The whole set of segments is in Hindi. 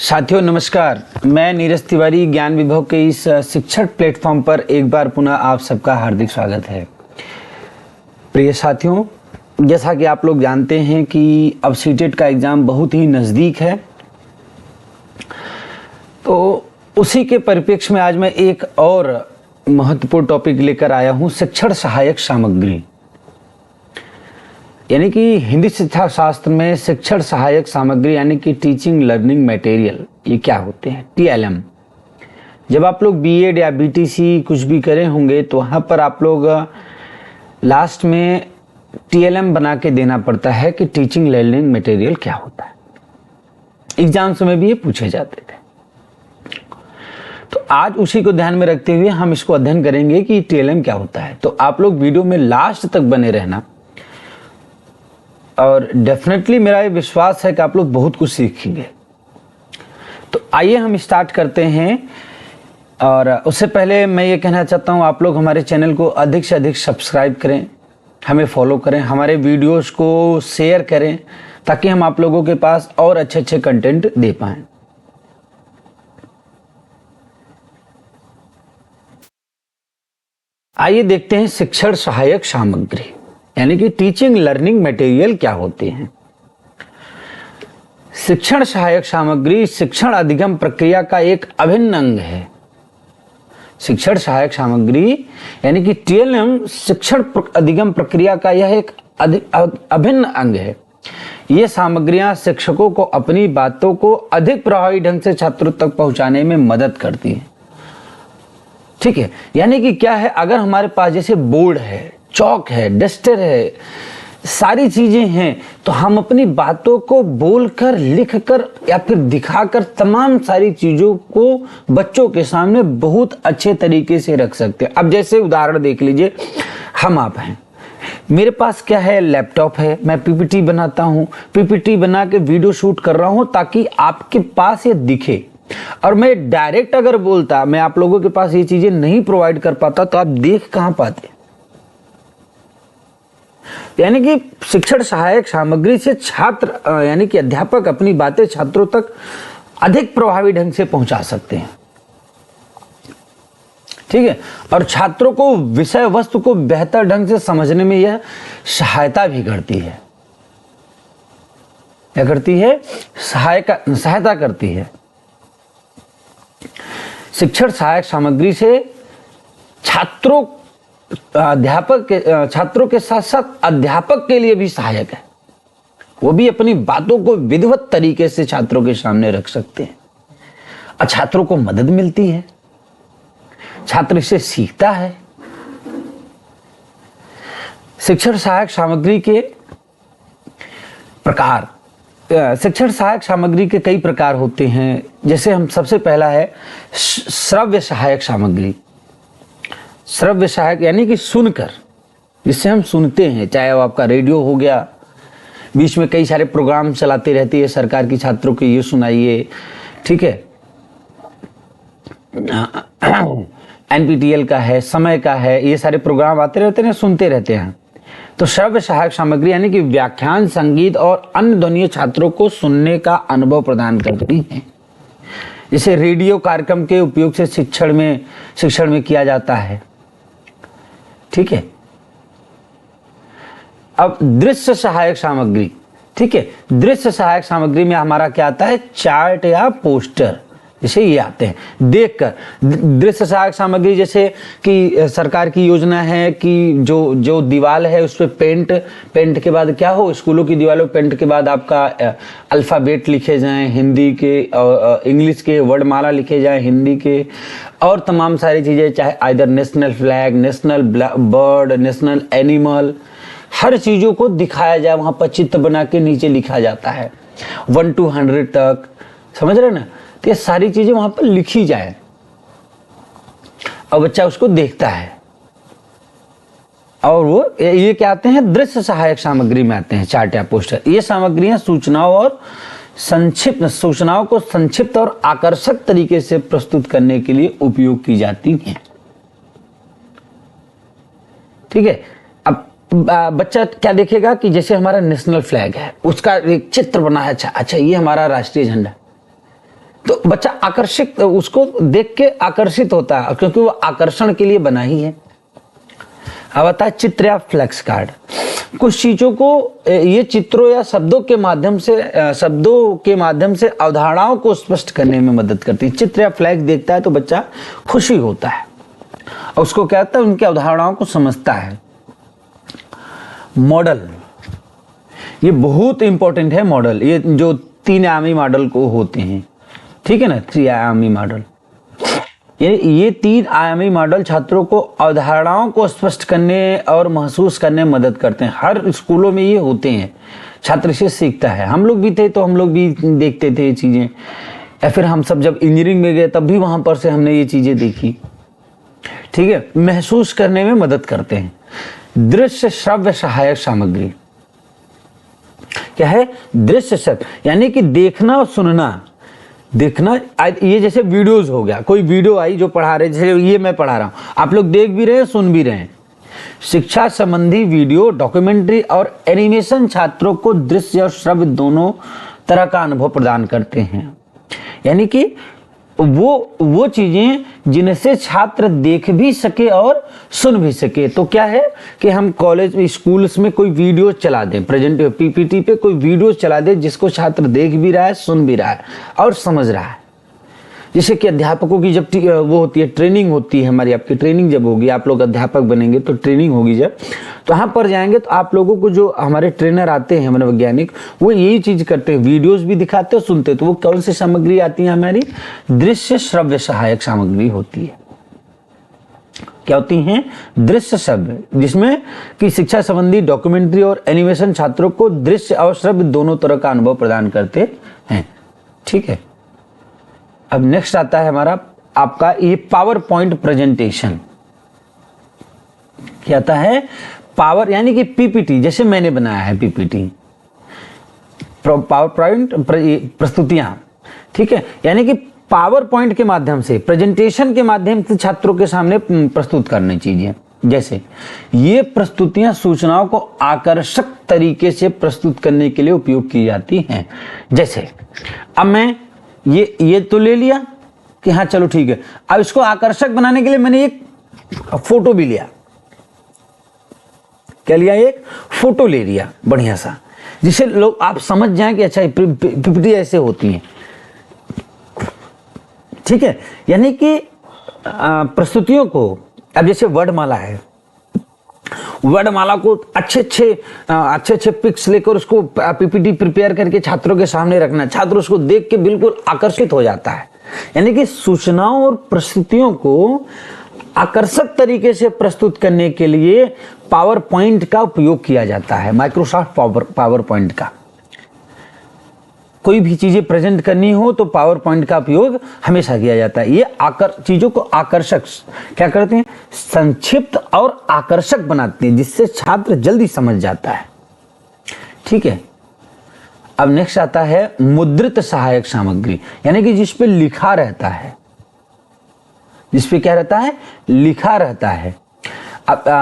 साथियों नमस्कार, मैं नीरज तिवारी ज्ञान विभव के इस शिक्षण प्लेटफॉर्म पर एक बार पुनः आप सबका हार्दिक स्वागत है। प्रिय साथियों, जैसा कि आप लोग जानते हैं कि अब सीटेट का एग्ज़ाम बहुत ही नज़दीक है, तो उसी के परिप्रेक्ष्य में आज मैं एक और महत्वपूर्ण टॉपिक लेकर आया हूँ, शिक्षण सहायक सामग्री। यानी कि हिंदी शिक्षा शास्त्र में शिक्षण सहायक सामग्री यानी कि टीचिंग लर्निंग मटेरियल, ये क्या होते हैं? टीएलएम। जब आप लोग बीएड या बीटीसी कुछ भी करे होंगे तो वहाँ पर आप लोग लास्ट में टीएलएम बना के देना पड़ता है कि टीचिंग लर्निंग मटेरियल क्या होता है। एग्जाम्स में भी ये पूछे जाते थे। तो आज उसी को ध्यान में रखते हुए हम इसको अध्ययन करेंगे कि टीएलएम क्या होता है। तो आप लोग वीडियो में लास्ट तक बने रहना और डेफिनेटली मेरा ये विश्वास है कि आप लोग बहुत कुछ सीखेंगे। तो आइए हम स्टार्ट करते हैं। और उससे पहले मैं ये कहना चाहता हूँ, आप लोग हमारे चैनल को अधिक से अधिक सब्सक्राइब करें, हमें फॉलो करें, हमारे वीडियोस को शेयर करें ताकि हम आप लोगों के पास और अच्छे अच्छे कंटेंट दे पाएं। आइए देखते हैं शिक्षण सहायक सामग्री यानी कि टीचिंग लर्निंग मटेरियल क्या होते हैं। शिक्षण सहायक सामग्री शिक्षण अधिगम प्रक्रिया का एक अभिन्न अंग है। शिक्षण सहायक सामग्री यानी कि टीएलएम शिक्षण अधिगम प्रक्रिया का यह एक अभिन्न अंग है। ये सामग्रियां शिक्षकों को अपनी बातों को अधिक प्रभावी ढंग से छात्रों तक पहुंचाने में मदद करती है। ठीक है, यानी कि क्या है, अगर हमारे पास जैसे बोर्ड है, चौक है, डस्टर है, सारी चीजें हैं, तो हम अपनी बातों को बोलकर, लिखकर या फिर दिखाकर तमाम सारी चीजों को बच्चों के सामने बहुत अच्छे तरीके से रख सकते हैं। अब जैसे उदाहरण देख लीजिए, हम आप हैं, मेरे पास क्या है, लैपटॉप है, मैं पीपीटी बनाता हूं, पीपीटी बना के वीडियो शूट कर रहा हूं ताकि आपके पास ये दिखे। और मैं डायरेक्ट अगर बोलता, मैं आप लोगों के पास ये चीजें नहीं प्रोवाइड कर पाता तो आप देख कहां पाते। यानी कि शिक्षण सहायक सामग्री से छात्र यानी कि अध्यापक अपनी बातें छात्रों तक अधिक प्रभावी ढंग से पहुंचा सकते हैं। ठीक है, और छात्रों को विषय वस्तु को बेहतर ढंग से समझने में यह सहायता भी करती है। क्या करती है? सहायता करती है। शिक्षण सहायक सामग्री से छात्रों के साथ साथ अध्यापक के लिए भी सहायक है। वो भी अपनी बातों को विधिवत तरीके से छात्रों के सामने रख सकते हैं और छात्रों को मदद मिलती है, छात्र इससे सीखता है। शिक्षण सहायक सामग्री के प्रकार, शिक्षण सहायक सामग्री के कई प्रकार होते हैं। जैसे हम सबसे पहला है श्रव्य सहायक सामग्री। श्रव्य सहायक यानी कि सुनकर, जिससे हम सुनते हैं, चाहे वो आपका रेडियो हो गया, बीच में कई सारे प्रोग्राम चलाती रहती है सरकार की, छात्रों को ये सुनाइए, ठीक है, एनपीटीएल का है, समय का है, ये सारे प्रोग्राम आते रहते हैं, सुनते रहते हैं। तो श्रव्य सहायक सामग्री यानी कि व्याख्यान, संगीत और अन्य ध्वनियाँ छात्रों को सुनने का अनुभव प्रदान करती हैं। जिसे रेडियो कार्यक्रम के उपयोग से शिक्षण में किया जाता है। ठीक है, अब दृश्य सहायक सामग्री। ठीक है, दृश्य सहायक सामग्री में हमारा क्या आता है? चार्ट या पोस्टर, जैसे ये आते हैं देखकर। दृश्य सहायक सामग्री जैसे कि सरकार की योजना है कि जो दीवार है उस पर पेंट के बाद क्या हो, स्कूलों की दीवारों पर पेंट के बाद आपका अल्फ़ाबेट लिखे जाएं, हिंदी के और इंग्लिश के वर्डमाला लिखे जाएं, हिंदी के, और तमाम सारी चीज़ें, चाहे either national flag, national bird, national animal, हर चीज़ों को दिखाया जाए। वहाँ पर चित्र बना के नीचे लिखा जाता है 1 to 100 तक, समझ रहे ना? तो ये सारी चीजें वहां पर लिखी जाए और बच्चा उसको देखता है। और वो ये क्या आते हैं? दृश्य सहायक सामग्री में आते हैं, चार्ट या पोस्टर। ये सामग्रियां सूचनाओं को संक्षिप्त और आकर्षक तरीके से प्रस्तुत करने के लिए उपयोग की जाती हैं। ठीक है, अब बच्चा क्या देखेगा कि जैसे हमारा नेशनल फ्लैग है, उसका एक चित्र बना है, अच्छा ये हमारा राष्ट्रीय झंडा, तो बच्चा आकर्षित, उसको देख के आकर्षित होता है क्योंकि वो आकर्षण के लिए बना ही है। अब आता है चित्र या फ्लैक्स कार्ड। कुछ चीजों को ये चित्रों या शब्दों के माध्यम से अवधारणाओं को स्पष्ट करने में मदद करती है। चित्र या फ्लैक्स देखता है तो बच्चा खुशी होता है और उसको क्या होता है, उनकी अवधारणाओं को समझता है। मॉडल, ये बहुत इंपॉर्टेंट है। मॉडल, ये जो 3 आयामी मॉडल को होते हैं, ठीक है ना, 3 आयामी मॉडल। ये 3 आयामी मॉडल छात्रों को अवधारणाओं को स्पष्ट करने और महसूस करने में मदद करते हैं। हर स्कूलों में ये होते हैं, छात्र इसे सीखता है। हम लोग भी थे तो हम लोग भी देखते थे ये चीजें, या फिर हम सब जब इंजीनियरिंग में गए तब भी वहां पर से हमने ये चीजें देखी, ठीक है। महसूस करने में मदद करते हैं। दृश्य श्रव्य सहायक सामग्री क्या है? दृश्य श्रव्य यानी कि देखना और सुनना। देखना, ये जैसे वीडियोस हो गया, कोई वीडियो आई जो पढ़ा रहे, जैसे ये मैं पढ़ा रहा हूं, आप लोग देख भी रहे हैं, सुन भी रहे हैं। शिक्षा संबंधी वीडियो, डॉक्यूमेंट्री और एनिमेशन छात्रों को दृश्य और श्रव्य दोनों तरह का अनुभव प्रदान करते हैं। यानी कि वो चीजें जिनसे छात्र देख भी सके और सुन भी सके। तो क्या है कि हम कॉलेज में, स्कूल्स में कोई वीडियो चला दें, प्रेजेंट पीपीटी पे कोई वीडियो चला दें जिसको छात्र देख भी रहा है, सुन भी रहा है और समझ रहा है। जैसे कि अध्यापकों की जब वो होती है, ट्रेनिंग होती है हमारी, आपकी ट्रेनिंग जब होगी, आप लोग अध्यापक बनेंगे तो ट्रेनिंग होगी जब, तो वहाँ पर जाएंगे तो आप लोगों को जो हमारे ट्रेनर आते हैं, मनोवैज्ञानिक, वो यही चीज करते हैं, वीडियोस भी दिखाते हैं, सुनते। तो वो कौन सी सामग्री आती है हमारी? दृश्य श्रव्य सहायक सामग्री होती है। क्या होती हैं? दृश्य श्रव्य, जिसमें कि शिक्षा संबंधी डॉक्यूमेंट्री और एनिमेशन छात्रों को दृश्य और श्रव्य दोनों तरह का अनुभव प्रदान करते हैं, ठीक है। अब नेक्स्ट आता है हमारा आपका ये पावर पॉइंट प्रेजेंटेशन। क्या आता है? पावर यानी कि पीपीटी, जैसे मैंने बनाया है पीपीटी, पावर पॉइंट प्रस्तुतियां, ठीक है। यानी कि पावर पॉइंट के माध्यम से, प्रेजेंटेशन के माध्यम से छात्रों के सामने प्रस्तुत करनी चीजें। जैसे ये प्रस्तुतियां सूचनाओं को आकर्षक तरीके से प्रस्तुत करने के लिए उपयोग की जाती हैं। जैसे अब मैं ये तो ले लिया कि हाँ चलो ठीक है, अब इसको आकर्षक बनाने के लिए मैंने एक फोटो भी लिया। क्या लिया? एक फोटो ले लिया बढ़िया सा, जिससे लोग आप समझ जाएं कि अच्छा पीपीटी ऐसे होती है, ठीक है। यानी कि प्रस्तुतियों को, अब जैसे वर्णमाला है, वर्णमाला को अच्छे पिक्स लेकर उसको पीपीटी प्रिपेयर करके छात्रों के सामने रखना, छात्र उसको देख के बिल्कुल आकर्षित हो जाता है। यानी कि सूचनाओं और प्रस्तुतियों को आकर्षक तरीके से प्रस्तुत करने के लिए पावर पॉइंट का उपयोग किया जाता है, माइक्रोसॉफ्ट पावर पॉइंट का। कोई भी चीजें प्रेजेंट करनी हो तो पावर पॉइंट का उपयोग हमेशा किया जाता है। ये चीजों को आकर्षक क्या करते हैं? संक्षिप्त और आकर्षक बनाते हैं, जिससे छात्र जल्दी समझ जाता है, ठीक है। अब नेक्स्ट आता है मुद्रित सहायक सामग्री, यानी कि जिस पे लिखा रहता है, जिस पे क्या रहता है? लिखा रहता है।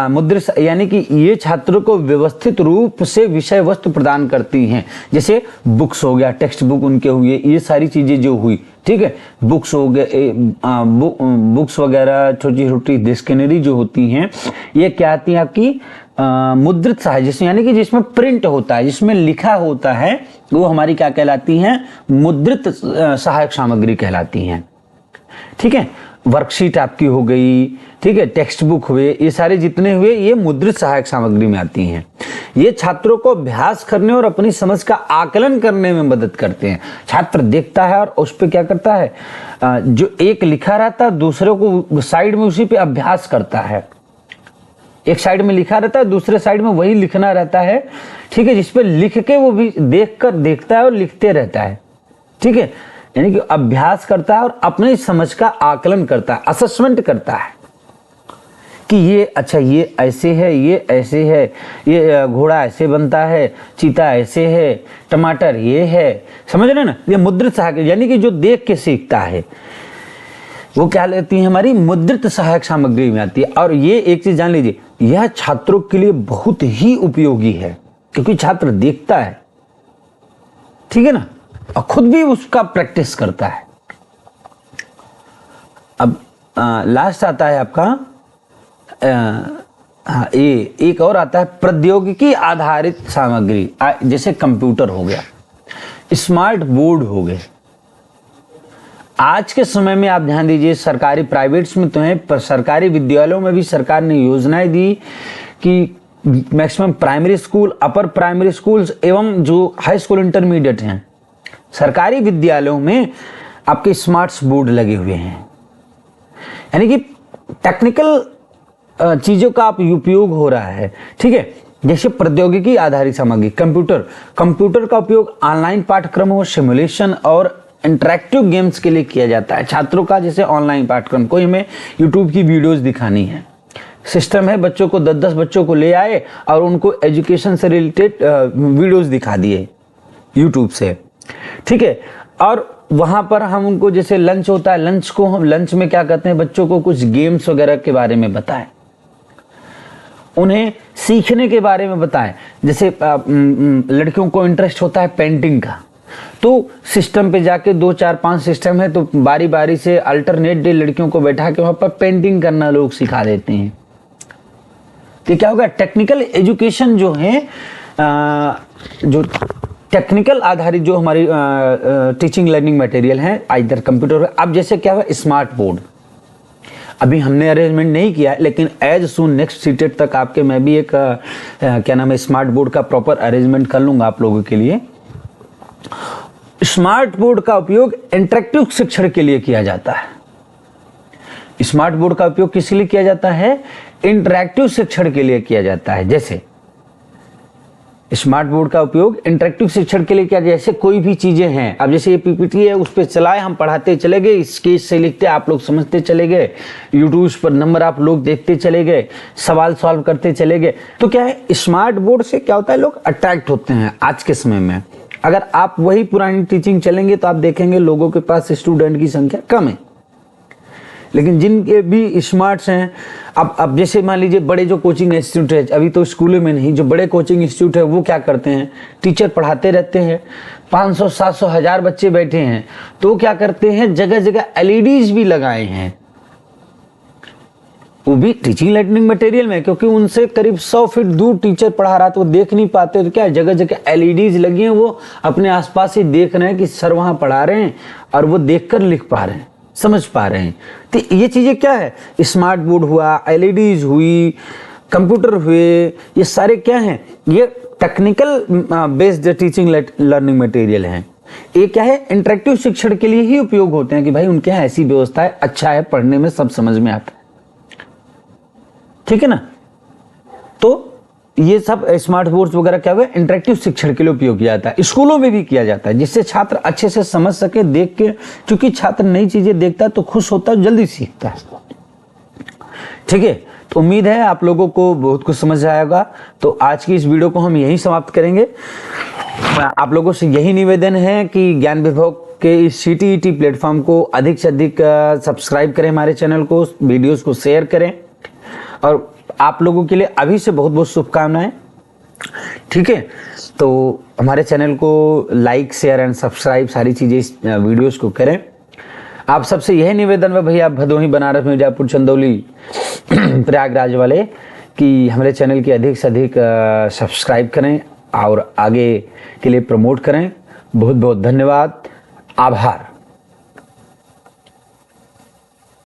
मुद्रित यानी कि ये छात्रों को व्यवस्थित रूप से विषय वस्तु प्रदान करती हैं। जैसे बुक्स हो गया, टेक्स्ट बुक उनके हुए, ये सारी चीजें जो हुई, ठीक है। बुक्स हो गए, बुक्स वगैरह, छोटी छोटी डिक्शनरी जो होती हैं, ये क्या आती है आपकी? मुद्रित सहायक, जिसमें यानी कि जिसमें प्रिंट होता है, जिसमें लिखा होता है, वो हमारी क्या कहलाती हैं? मुद्रित सहायक सामग्री कहलाती हैं, ठीक है। वर्कशीट आपकी हो गई, ठीक है, टेक्स्ट बुक हुए, ये सारे जितने हुए ये मुद्रित सहायक सामग्री में आती हैं। ये छात्रों को अभ्यास करने और अपनी समझ का आकलन करने में मदद करते हैं। छात्र देखता है और उस पर क्या करता है? जो एक लिखा रहता है, दूसरे को साइड में उसी पे अभ्यास करता है। एक साइड में लिखा रहता है, दूसरे साइड में वही लिखना रहता है, ठीक है, जिसपे लिख के वो भी देखकर देखता है और लिखते रहता है, ठीक है। यानी कि अभ्यास करता है और अपनी समझ का आकलन करता है, असेसमेंट करता है कि ये अच्छा, ये ऐसे है, ये ऐसे है, ये घोड़ा ऐसे बनता है, चीता ऐसे है, टमाटर ये है, समझ रहे ना। ये मुद्रित सहायक, यानी कि जो देख के सीखता है, वो क्या लेती है? हमारी मुद्रित सहायक सामग्री में आती है। और ये एक चीज जान लीजिए, यह छात्रों के लिए बहुत ही उपयोगी है, क्योंकि छात्र देखता है, ठीक है ना, और खुद भी उसका प्रैक्टिस करता है। लास्ट आता है आपका हाँ, ये एक और आता है प्रौद्योगिकी आधारित सामग्री, जैसे कंप्यूटर हो गया, स्मार्ट बोर्ड हो गए। आज के समय में आप ध्यान दीजिए, सरकारी प्राइवेट्स में तो है, पर सरकारी विद्यालयों में भी सरकार ने योजनाएं दी कि maximum primary school, upper primary schools एवं जो हाई स्कूल इंटरमीडिएट हैं, सरकारी विद्यालयों में आपके स्मार्ट बोर्ड लगे हुए हैं। यानी कि टेक्निकल चीजों का आप उपयोग हो रहा है। ठीक है, जैसे प्रौद्योगिकी आधारित सामग्री, कंप्यूटर का उपयोग ऑनलाइन पाठ्यक्रमों, सिमुलेशन और इंटरैक्टिव गेम्स के लिए किया जाता है। छात्रों का जैसे ऑनलाइन पाठ्यक्रम, कोई हमें यूट्यूब की वीडियोस दिखानी है, सिस्टम है, बच्चों को 10-10 बच्चों को ले आए और उनको एजुकेशन से रिलेटेड वीडियोस दिखा दिए यूट्यूब से। ठीक है, और वहां पर हम उनको, जैसे लंच होता है, लंच को हम लंच में क्या करते हैं, बच्चों को कुछ गेम्स वगैरह के बारे में बताएं, उन्हें सीखने के बारे में बताएं। जैसे लड़कियों को इंटरेस्ट होता है पेंटिंग का, तो सिस्टम पे जाके 2-4-5 सिस्टम है, तो बारी बारी से अल्टरनेट डे लड़कियों को बैठा के वहां पर पेंटिंग करना लोग सिखा देते हैं। तो क्या होगा, टेक्निकल एजुकेशन जो है, जो टेक्निकल आधारित जो हमारी टीचिंग लर्निंग मटेरियल है, आइदर कंप्यूटर। अब जैसे क्या हुआ, स्मार्ट बोर्ड अभी हमने अरेंजमेंट नहीं किया है, लेकिन एज सून नेक्स्ट सीटेट तक आपके मैं भी एक क्या नाम है, स्मार्ट बोर्ड का प्रॉपर अरेंजमेंट कर लूंगा आप लोगों के लिए। स्मार्ट बोर्ड का उपयोग इंटरेक्टिव शिक्षण के लिए किया जाता है। स्मार्ट बोर्ड का उपयोग किस लिए किया जाता है, इंटरेक्टिव शिक्षण के लिए किया जाता है। जैसे स्मार्ट बोर्ड का उपयोग इंटरेक्टिव शिक्षण के लिए किया, जैसे कोई भी चीजें हैं, अब जैसे ये पीपीटी है, उस पर चलाए, हम पढ़ाते चले गए, स्केच से लिखते आप लोग समझते चले गए, यूट्यूब पर नंबर आप लोग देखते चले गए, सवाल सॉल्व करते चले गए। तो क्या है, स्मार्ट बोर्ड से क्या होता है, लोग अट्रैक्ट होते हैं आज के समय में। अगर आप वही पुरानी टीचिंग चलेंगे तो आप देखेंगे लोगों के पास स्टूडेंट की संख्या कम है। लेकिन जिनके भी स्मार्ट्स हैं, अब जैसे मान लीजिए बड़े जो कोचिंग इंस्टीट्यूट है, अभी तो स्कूलों में नहीं, जो बड़े कोचिंग इंस्टीट्यूट है वो क्या करते हैं, टीचर पढ़ाते रहते हैं, 500, 700, 1000 बच्चे बैठे हैं, तो क्या करते हैं, जगह जगह एलईडीज भी लगाए हैं, वो भी टीचिंग लर्निंग मटेरियल में, क्योंकि उनसे करीब 100 फीट दूर टीचर पढ़ा रहा तो वो देख नहीं पाते, तो क्या जगह जगह एलईडीज लगी हैं, वो अपने आसपास ही देख रहे हैं कि सर वहां पढ़ा रहे हैं और वो देखकर लिख पा रहे हैं, समझ पा रहे हैं। तो ये चीजें क्या है, स्मार्ट बोर्ड हुआ, एलईडीज हुई, कंप्यूटर हुए, ये सारे क्या हैं, ये technical based teaching learning material हैं। ये क्या है, इंटरेक्टिव शिक्षण के लिए ही उपयोग होते हैं कि भाई उनके यहाँ ऐसी व्यवस्था है, अच्छा है, पढ़ने में सब समझ में आता है। ठीक है ना, तो ये सब स्मार्ट बोर्ड वगैरह क्या हुआ, इंटरेक्टिव शिक्षण के लिए उपयोग किया जाता है। स्कूलों में भी किया जाता है, जिससे छात्र अच्छे से समझ सके, देख के, क्योंकि छात्र नई चीजें देखता है तो खुश होता है, जल्दी सीखता है। ठीक है, तो उम्मीद है आप लोगों को बहुत कुछ समझ आएगा। तो आज की इस वीडियो को हम यहीं समाप्त करेंगे। आप लोगों से यही निवेदन है कि ज्ञान विभाग के इस CTET प्लेटफॉर्म को अधिक से अधिक सब्सक्राइब करें, हमारे चैनल को, वीडियोस को शेयर करें, और आप लोगों के लिए अभी से बहुत बहुत शुभकामनाएं। ठीक है, तो हमारे चैनल को लाइक, शेयर एंड सब्सक्राइब सारी चीजें, इस वीडियोस को करें। आप सबसे यह निवेदन है भैया, भदोही, बनारस, मिर्जापुर, चंदौली, प्रयागराज वाले, कि हमारे चैनल की अधिक से अधिक सब्सक्राइब करें और आगे के लिए प्रमोट करें। बहुत बहुत धन्यवाद, आभार।